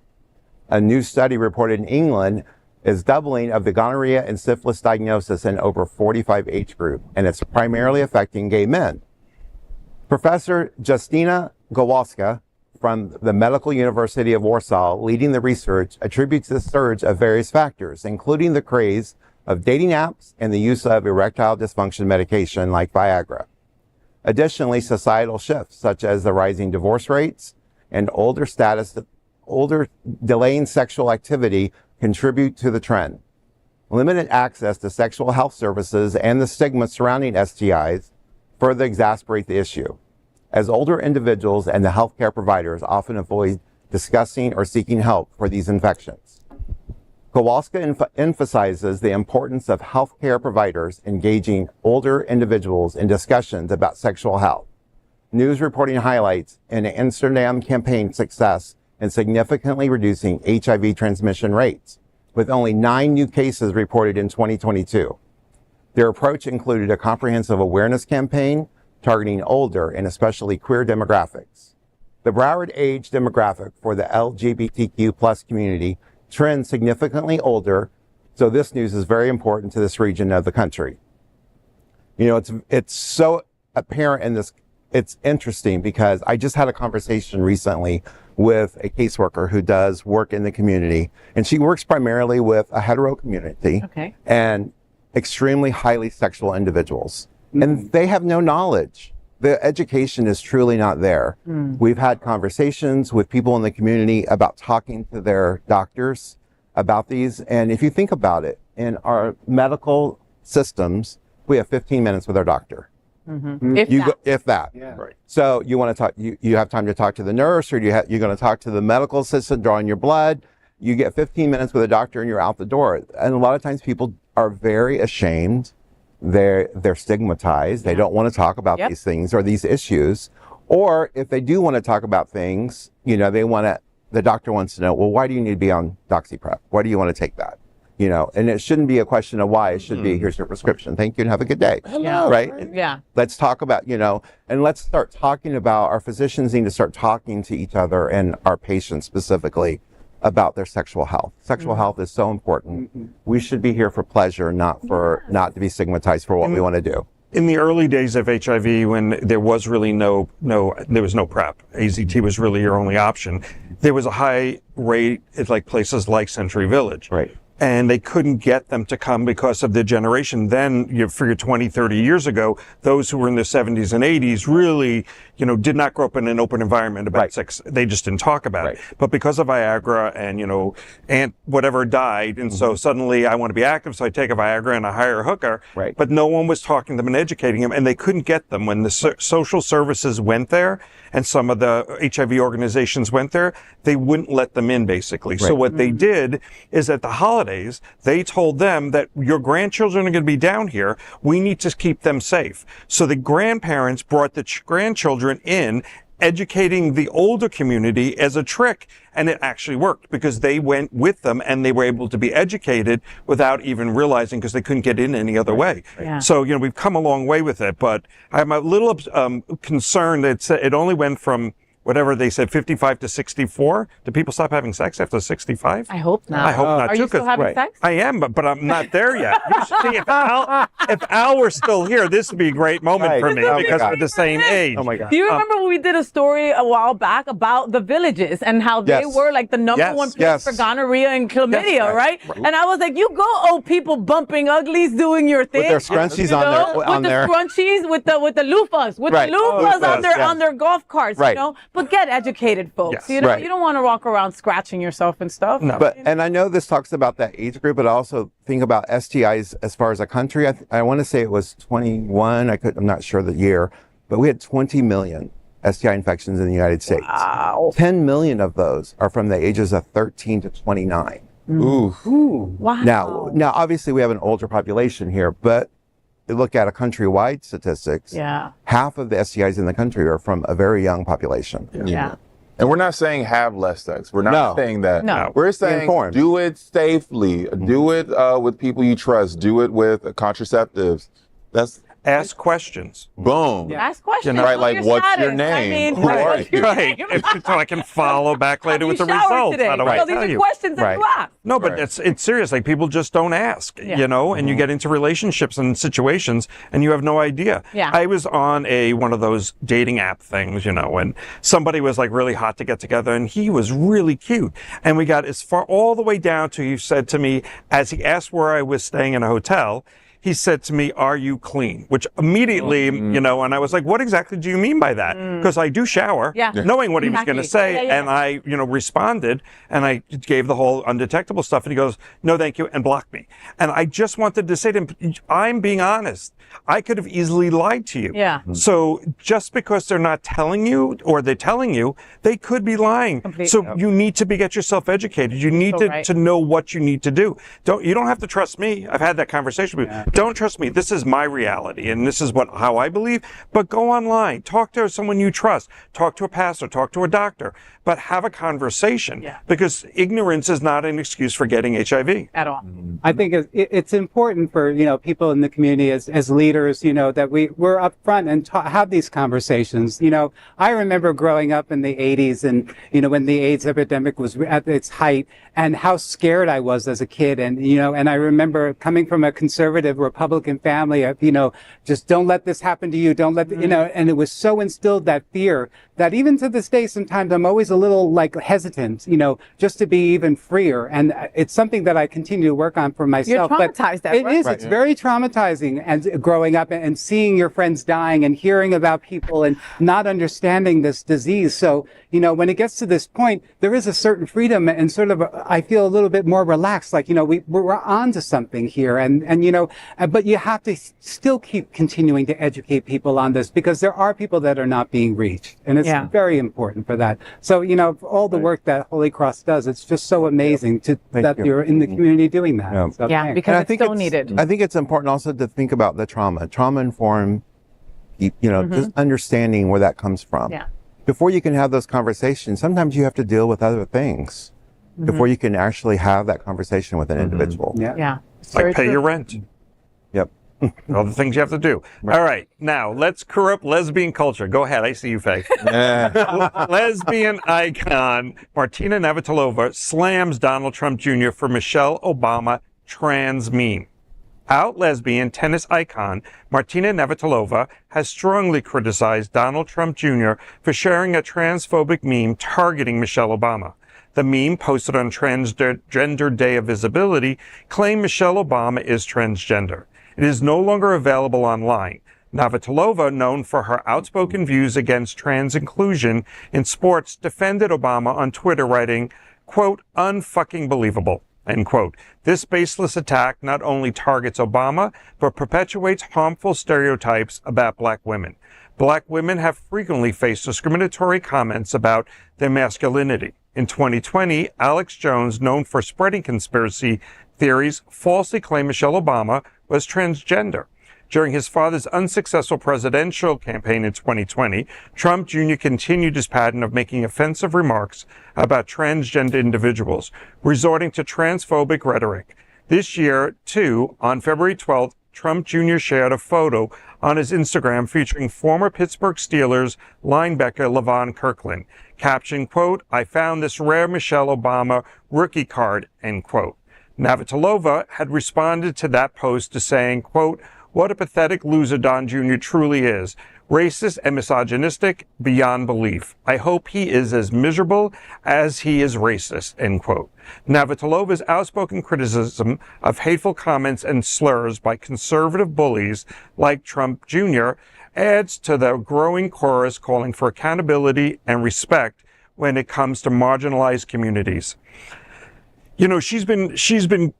A new study reported in England is doubling of the gonorrhea and syphilis diagnosis in over 45 age group, and it's primarily affecting gay men. Professor Justyna Gawalska from the Medical University of Warsaw, leading the research, attributes the surge of various factors, including the craze of dating apps and the use of erectile dysfunction medication like Viagra. Additionally, societal shifts such as the rising divorce rates and older delaying sexual activity contribute to the trend. Limited access to sexual health services and the stigma surrounding STIs further exacerbate the issue, as older individuals and the healthcare providers often avoid discussing or seeking help for these infections. Kowalska emphasizes the importance of healthcare providers engaging older individuals in discussions about sexual health. News reporting highlights an Amsterdam campaign success in significantly reducing HIV transmission rates, with only 9 new cases reported in 2022. Their approach included a comprehensive awareness campaign targeting older and especially queer demographics. The Broward age demographic for the LGBTQ plus community trends significantly older, so this news is very important to this region of the country. It's so apparent in this. It's interesting because I just had a conversation recently with a caseworker who does work in the community, and she works primarily with a hetero community and extremely highly sexual individuals. And they have no knowledge. The education is truly not there. We've had conversations with people in the community about talking to their doctors about these. And if you think about it, in our medical systems, we have 15 minutes with our doctor. If that. Yeah. Right. So you want to talk, you have time to talk to the nurse, or you're going to talk to the medical assistant drawing your blood. You get 15 minutes with a doctor and you're out the door. And a lot of times people are very ashamed. They're stigmatized. They don't want to talk about these things or these issues. Or if they do want to talk about things, the doctor wants to know, well, why do you need to be on doxyprep? Why do you want to take that? And it shouldn't be a question of why. It should be, here's your prescription. Thank you and have a good day. Hello. Right? Yeah. Let's talk about, and let's start talking about, our physicians need to start talking to each other and our patients specifically about their sexual health. Sexual health is so important. We should be here for pleasure, not to be stigmatized for what we want to do. In the early days of HIV, when there was really there was no PrEP, AZT was really your only option. There was a high rate at places like Century Village. Right. And they couldn't get them to come because of their generation. Then, you figure 20, 30 years ago, those who were in their 70s and 80s really, did not grow up in an open environment about sex. They just didn't talk about it. But because of Viagra and, Aunt whatever died, and so suddenly I want to be active, so I take a Viagra and I hire a hooker. Right. But no one was talking to them and educating them, and they couldn't get them. When the social services went there, and some of the HIV organizations went there, they wouldn't let them in, basically. Right. So what they did is at the holidays, they told them that your grandchildren are going to be down here. We need to keep them safe. So the grandparents brought the grandchildren in educating the older community as a trick. And it actually worked because they went with them and they were able to be educated without even realizing because they couldn't get in any other way. Yeah. So, we've come a long way with it, but I'm a little concerned that it only went from whatever they said, 55 to 64. Do people stop having sex after 65? I hope not. I hope not Are too. you still having sex? I am, but I'm not there yet. You should see, if Al were still here, this would be a great moment for me because we're the same age. Oh my God. Do you remember when we did a story a while back about the villages and how they were like the number one place for gonorrhea and chlamydia, right? And I was like, you go, old people bumping uglies doing your thing. With their scrunchies on there. With the scrunchies, with the loofahs, with the loofahs on their golf carts, you know? But get educated, folks. You know, you don't want to walk around scratching yourself and stuff. No. But, and I know this talks about that age group, but I also think about STIs as far as a country. I want to say it was 21. I'm not sure the year, but we had 20 million STI infections in the United States. Wow. 10 million of those are from the ages of 13 to 29. Ooh. Wow. Now, obviously we have an older population here, but you look at a countrywide statistics, half of the STIs in the country are from a very young population. Yeah. And we're not saying have less sex. We're not saying that. No. We're saying do it safely. Do it with people you trust. Do it with contraceptives. Ask questions. Boom. Ask questions. Right, like, what's your name? Who are you? Right. So I can follow back later with the results. Today? How do I These tell are you? questions that you ask. No, but it's serious. Like, people just don't ask, you know, and you get into relationships and situations and you have no idea. Yeah. I was on one of those dating app things, you know, and somebody was like really hot to get together and he was really cute. And we got as far all the way down to, he said to me, as he asked where I was staying in a hotel, he said to me, "Are you clean?" Which immediately, you know, and I was like, what exactly do you mean by that? Because I do shower, knowing what he was going to say. And I, you know, responded and I gave the whole undetectable stuff. And he goes, "No, thank you," and blocked me. And I just wanted to say to him, I'm being honest. I could have easily lied to you. Yeah. So just because they're not telling you or they're telling you, they could be lying. So you need to get yourself educated. You need to know what you need to do. You don't have to trust me. I've had that conversation with you. Don't trust me. This is my reality and this is how I believe. But go online, talk to someone you trust, talk to a pastor, talk to a doctor, but have a conversation because ignorance is not an excuse for getting HIV. At all. I think it's important for, you know, people in the community as leaders, you know, that we're up front and have these conversations. You know, I remember growing up in the 80s and, you know, when the AIDS epidemic was at its height and how scared I was as a kid. And, you know, and I remember coming from a conservative Republican family of, you know, just don't let this happen to you. Don't let, you know, and it was so instilled that fear that even to this day, sometimes I'm always a little like hesitant, you know, just to be even freer. And it's something that I continue to work on for myself. You're traumatized, but it is. It's very traumatizing and growing up and seeing your friends dying and hearing about people and not understanding this disease. So, you know, when it gets to this point, there is a certain freedom and sort of, I feel a little bit more relaxed, like, you know, we're on to something here. And, you know, but you have to still keep continuing to educate people on this because there are people that are not being reached. And it's very important for that. So, you know, all the work that Holy Cross does, it's just so amazing that you're in the community doing that. Yeah, So, because it's so needed. I think it's important also to think about the trauma-informed, you know, just understanding where that comes from. Yeah. Before you can have those conversations, sometimes you have to deal with other things before you can actually have that conversation with an individual. Yeah. Like pay your rent. Yep. All the things you have to do. All right. Now, let's corrupt lesbian culture. Go ahead. I see you, Faye. Lesbian icon Martina Navratilova slams Donald Trump Jr. for Michelle Obama trans meme. Out lesbian tennis icon Martina Navratilova has strongly criticized Donald Trump Jr. for sharing a transphobic meme targeting Michelle Obama. The meme, posted on Transgender Day of Visibility, claimed Michelle Obama is transgender. It is no longer available online. Navratilova, known for her outspoken views against trans inclusion in sports, defended Obama on Twitter, writing, quote, "unfucking believable," end quote. This baseless attack not only targets Obama, but perpetuates harmful stereotypes about black women. Black women have frequently faced discriminatory comments about their masculinity. In 2020, Alex Jones, known for spreading conspiracy theories, falsely claimed Michelle Obama was transgender. During his father's unsuccessful presidential campaign in 2020, Trump Jr. continued his pattern of making offensive remarks about transgender individuals, resorting to transphobic rhetoric. This year, too, on February 12th, Trump Jr. shared a photo on his Instagram featuring former Pittsburgh Steelers linebacker LaVon Kirkland, captioned, quote, "I found this rare Michelle Obama rookie card," end quote. Navratilova had responded to that post to saying, quote, "What a pathetic loser Don Jr. truly is. Racist and misogynistic beyond belief. I hope he is as miserable as he is racist," end quote. Navratilova's outspoken criticism of hateful comments and slurs by conservative bullies like Trump Jr. adds to the growing chorus calling for accountability and respect when it comes to marginalized communities. You know, she's been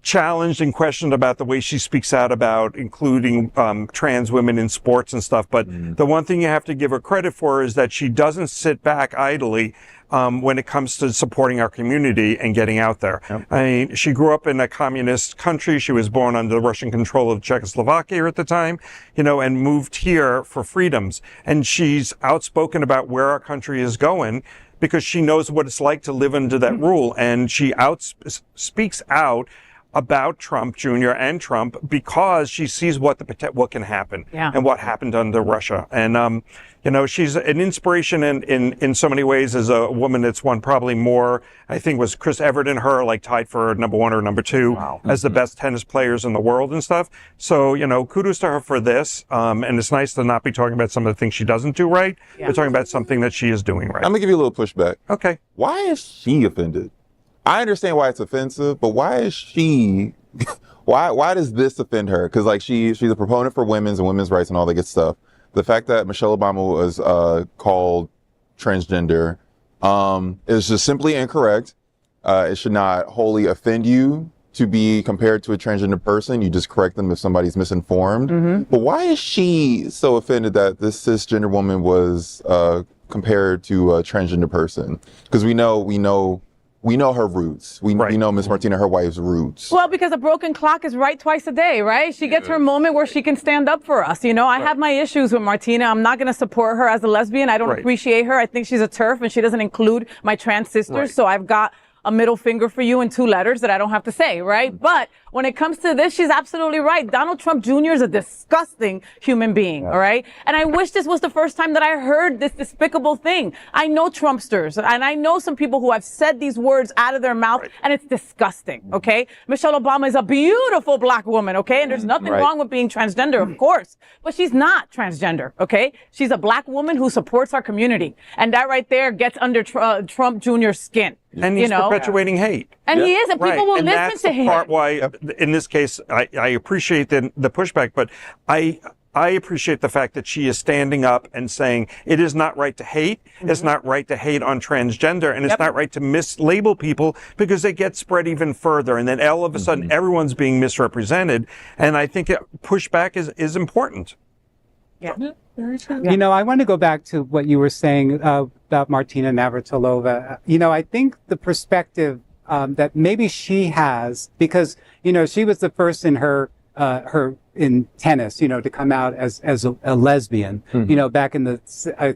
challenged and questioned about the way she speaks out about including trans women in sports and stuff. But the one thing you have to give her credit for is that she doesn't sit back idly when it comes to supporting our community and getting out there. Yep. I mean, she grew up in a communist country. She was born under the Russian control of Czechoslovakia at the time, you know, and moved here for freedoms. And she's outspoken about where our country is going, because she knows what it's like to live under that rule. And she speaks out about Trump Jr. and Trump because she sees what can happen and what happened under Russia. And, you know, she's an inspiration in so many ways as a woman that's won probably more, I think was Chris Evert and her, like tied for number 1 or number 2 as the best tennis players in the world and stuff. So, you know, kudos to her for this. And it's nice to not be talking about some of the things she doesn't do right. We're talking about something that she is doing right. I'm gonna give you a little pushback. Okay. Why is she offended? I understand why it's offensive, but why is she, why does this offend her? Because like she's a proponent for women's and women's rights and all that good stuff. The fact that Michelle Obama was called transgender is just simply incorrect. It should not wholly offend you to be compared to a transgender person. You just correct them if somebody's misinformed. But why is she so offended that this cisgender woman was compared to a transgender person? Because we know her roots. We know Miss Martina, her wife's roots. Well, because a broken clock is right twice a day, right? She gets her moment where she can stand up for us. You know, I have my issues with Martina. I'm not going to support her as a lesbian. I don't appreciate her. I think she's a TERF and she doesn't include my trans sisters. So I've got a middle finger for you in 2 letters that I don't have to say, right? But when it comes to this, she's absolutely right. Donald Trump Jr. is a disgusting human being, all right? And I wish this was the first time that I heard this despicable thing. I know Trumpsters, and I know some people who have said these words out of their mouth, and it's disgusting, okay? Michelle Obama is a beautiful black woman, okay? And there's nothing wrong with being transgender, of course, but she's not transgender, okay? She's a black woman who supports our community, and that right there gets under Trump Jr.'s skin. And he's perpetuating hate. And he is, and people will listen to him. And that's the part why, in this case, I appreciate the pushback, but I appreciate the fact that she is standing up and saying it is not right to hate, it's not right to hate on transgender, and it's not right to mislabel people because they get spread even further. And then all of a sudden, everyone's being misrepresented. And I think pushback is important. Yeah. You know, I want to go back to what you were saying about Martina Navratilova. You know, I think the perspective that maybe she has, because, you know, she was the first in her in tennis, you know, to come out as a lesbian, you know, back in the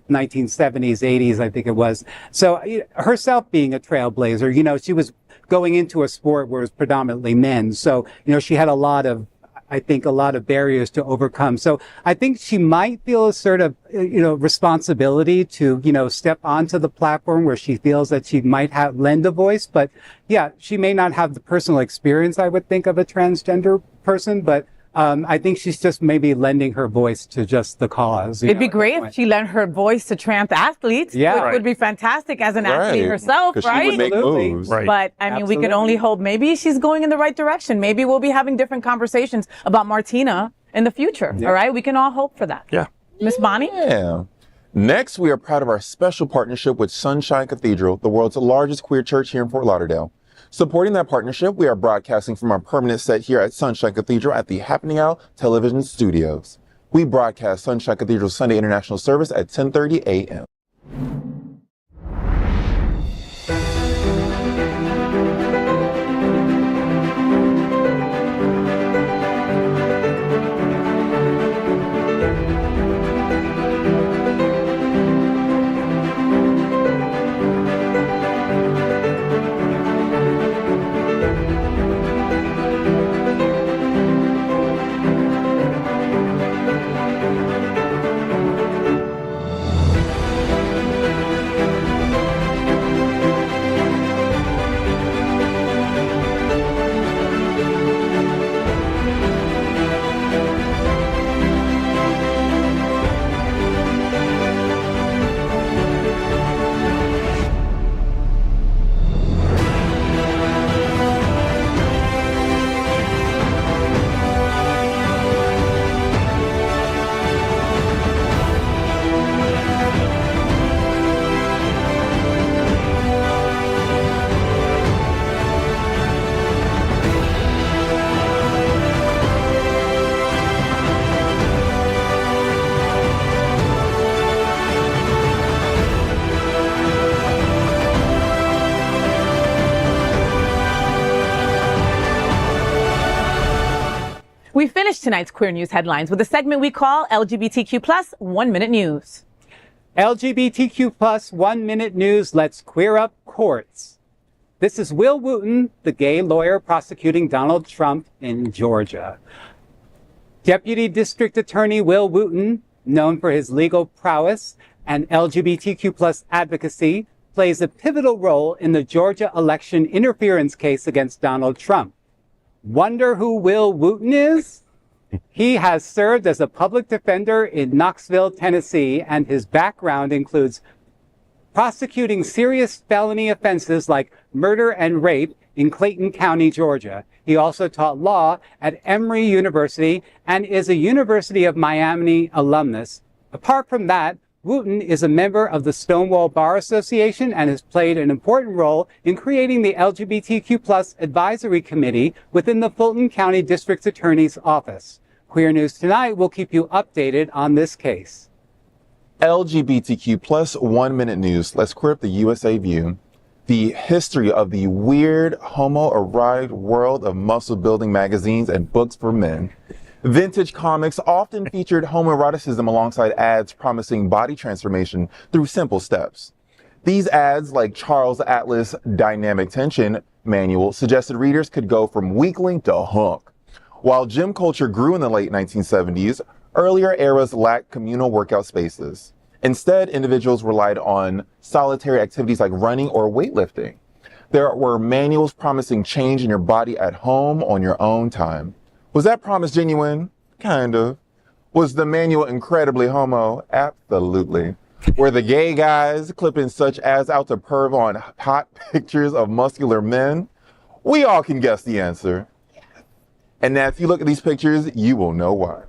1970s, 80s, I think it was. So herself being a trailblazer, you know, she was going into a sport where it was predominantly men. So, you know, she had a lot of barriers to overcome. So I think she might feel a sort of, you know, responsibility to, you know, step onto the platform where she feels that she might lend a voice. But yeah, she may not have the personal experience, I would think, of a transgender person, but I think she's just maybe lending her voice to just the cause. It'd be great if she lent her voice to trans athletes, which would be fantastic as an athlete herself, right? She would make moves. But I mean, we can only hope maybe she's going in the right direction. Maybe we'll be having different conversations about Martina in the future. All right, we can all hope for that. Yeah. Miss Bonnie? Yeah. Next, we are proud of our special partnership with Sunshine Cathedral, the world's largest queer church here in Fort Lauderdale. Supporting that partnership, we are broadcasting from our permanent set here at Sunshine Cathedral at the Happening Out Television Studios. We broadcast Sunshine Cathedral's Sunday International Service at 10:30 a.m. We finish tonight's Queer News headlines with a segment we call LGBTQ Plus 1 Minute News. LGBTQ Plus 1 Minute News. Let's queer up courts. This is Will Wooten, the gay lawyer prosecuting Donald Trump in Georgia. Deputy District Attorney Will Wooten, known for his legal prowess and LGBTQ plus advocacy, plays a pivotal role in the Georgia election interference case against Donald Trump. Wonder who Will Wooten is? He has served as a public defender in Knoxville, Tennessee, and his background includes prosecuting serious felony offenses like murder and rape in Clayton County, Georgia. He also taught law at Emory University and is a University of Miami alumnus. Apart from that, Wooten is a member of the Stonewall Bar Association and has played an important role in creating the LGBTQ Plus Advisory Committee within the Fulton County District Attorney's Office. Queer News Tonight will keep you updated on this case. LGBTQ Plus 1 Minute News. Let's queer up the USA View. The history of the weird homoerotic world of muscle-building magazines and books for men. Vintage comics often featured homoeroticism alongside ads promising body transformation through simple steps. These ads, like Charles Atlas' Dynamic Tension manual, suggested readers could go from weakling to hunk. While gym culture grew in the late 1970s, earlier eras lacked communal workout spaces. Instead, individuals relied on solitary activities like running or weightlifting. There were manuals promising change in your body at home on your own time. Was that promise genuine? Kind of. Was the manual incredibly homo? Absolutely. Were the gay guys clipping such ads out to perv on hot pictures of muscular men? We all can guess the answer. And now if you look at these pictures, you will know why.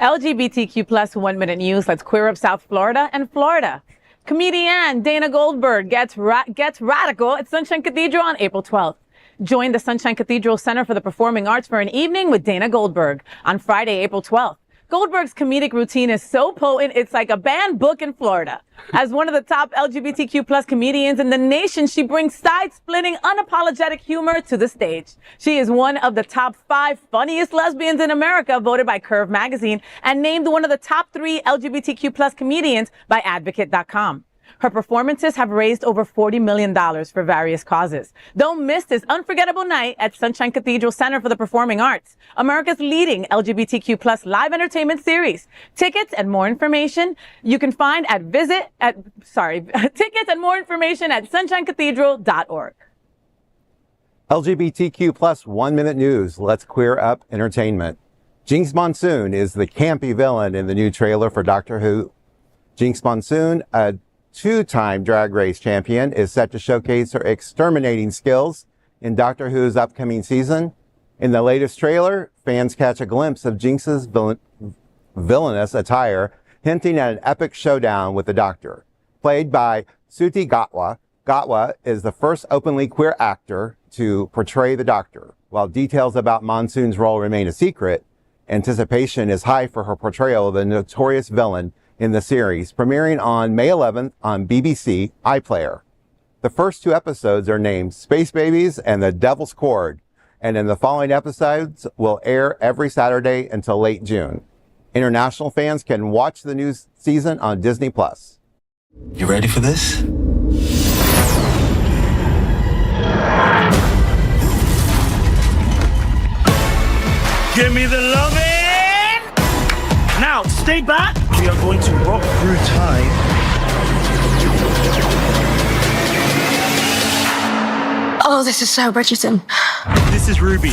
LGBTQ Plus 1 Minute News. Let's queer up South Florida and Florida. Comedian Dana Goldberg gets radical at Sunshine Cathedral on April 12th. Join the Sunshine Cathedral Center for the Performing Arts for an evening with Dana Goldberg on Friday, April 12th. Goldberg's comedic routine is so potent, it's like a banned book in Florida. As one of the top LGBTQ plus comedians in the nation, she brings side-splitting, unapologetic humor to the stage. She is one of the top 5 funniest lesbians in America, voted by Curve magazine, and named one of the top 3 LGBTQ plus comedians by Advocate.com. Her performances have raised over $40 million for various causes. Don't miss this unforgettable night at Sunshine Cathedral Center for the Performing Arts, America's leading LGBTQ plus live entertainment series. Tickets and more information you can find at tickets and more information at sunshinecathedral.org. LGBTQ plus 1 Minute News. Let's queer up entertainment. Jinx Monsoon is the campy villain in the new trailer for Doctor Who. Jinx Monsoon, a 2-time Drag Race champion, is set to showcase her exterminating skills in Doctor Who's upcoming season. In the latest trailer, fans catch a glimpse of Jinx's villainous attire, hinting at an epic showdown with the Doctor. Played by Suti Gatwa, Gatwa is the first openly queer actor to portray the Doctor. While details about Monsoon's role remain a secret, anticipation is high for her portrayal of the notorious villain in the series, premiering on May 11th on BBC iPlayer. The first 2 episodes are named Space Babies and The Devil's Cord, and in the following episodes will air every Saturday until late June. International fans can watch the new season on Disney+. You ready for this? Give me the lovin'! Now, stay back. We are going to rock through time. Oh, this is so Bridgerton. This is Ruby.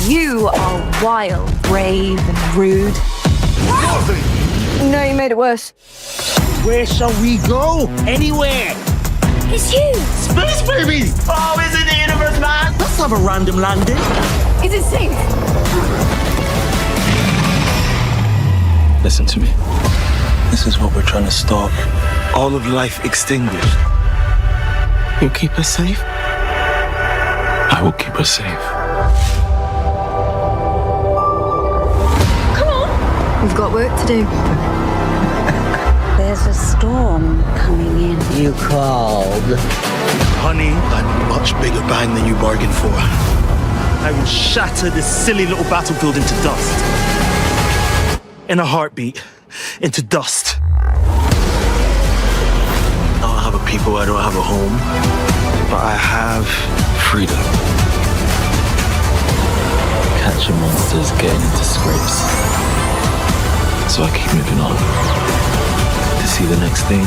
You are wild, brave, and rude. No, you made it worse. Where shall we go? Anywhere. It's you. Space baby! Oh, is it the universe, man? Let's have a random landing. Is it safe? Listen to me. This is what we're trying to stop. All of life extinguished. You keep us safe? I will keep us safe. Come on. We've got work to do. There's a storm coming in. You called. Honey, I'm a much bigger bang than you bargained for. I will shatter this silly little battlefield into dust. In a heartbeat, into dust. I don't have a people, I don't have a home, but I have freedom. Catching monsters, getting into scrapes. So I keep moving on. To see the next thing,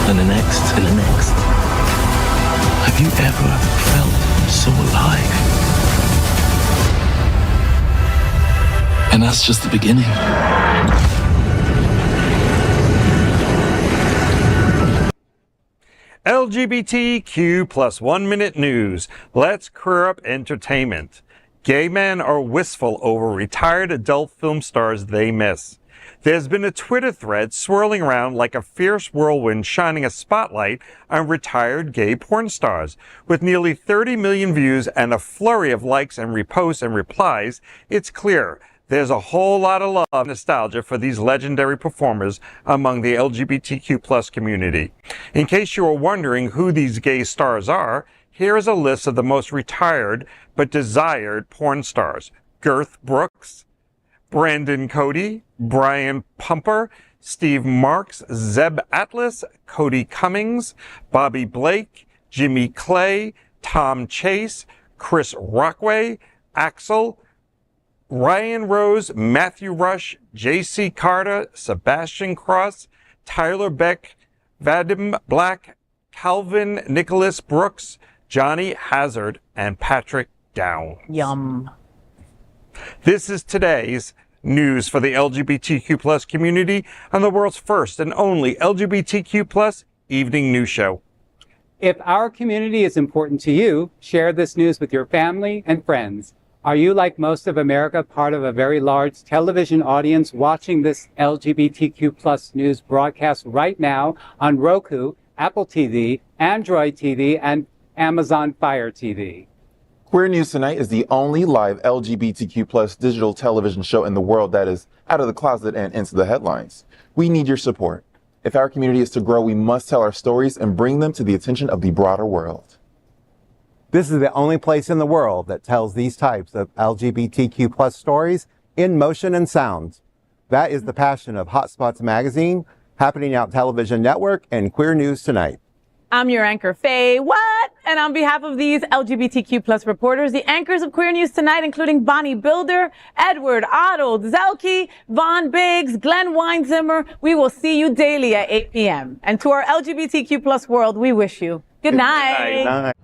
and the next, and the next. Have you ever felt so alive? And that's just the beginning. LGBTQ plus 1 minute news. Let's clear up entertainment. Gay men are wistful over retired adult film stars they miss. There's been a Twitter thread swirling around like a fierce whirlwind shining a spotlight on retired gay porn stars. With nearly 30 million views and a flurry of likes and reposts and replies, it's clear there's a whole lot of love and nostalgia for these legendary performers among the LGBTQ plus community. In case you are wondering who these gay stars are, here is a list of the most retired but desired porn stars. Girth Brooks, Brandon Cody, Brian Pumper, Steve Marks, Zeb Atlas, Cody Cummings, Bobby Blake, Jimmy Clay, Tom Chase, Chris Rockway, Axel, Ryan Rose, Matthew Rush, J.C. Carter, Sebastian Cross, Tyler Beck, Vadim Black, Calvin Nicholas Brooks, Johnny Hazard, and Patrick Downs. Yum. This is today's news for the LGBTQ plus community on the world's first and only LGBTQ plus evening news show. If our community is important to you, share this news with your family and friends. Are you, like most of America, part of a very large television audience watching this LGBTQ plus news broadcast right now on Roku, Apple TV, Android TV, and Amazon Fire TV? Queer News Tonight is the only live LGBTQ plus digital television show in the world that is out of the closet and into the headlines. We need your support. If our community is to grow, we must tell our stories and bring them to the attention of the broader world. This is the only place in the world that tells these types of LGBTQ plus stories in motion and sound. That is the passion of Hotspots Magazine, Happening Out Television Network, and Queer News Tonight. I'm your anchor, FayWhat, and on behalf of these LGBTQ plus reporters, the anchors of Queer News Tonight, including Bonnie Builder, Edward, Otto Zielke, Vonn Biggs, Glen Weinzimer, we will see you daily at 8 p.m. And to our LGBTQ plus world, we wish you good night. Good night.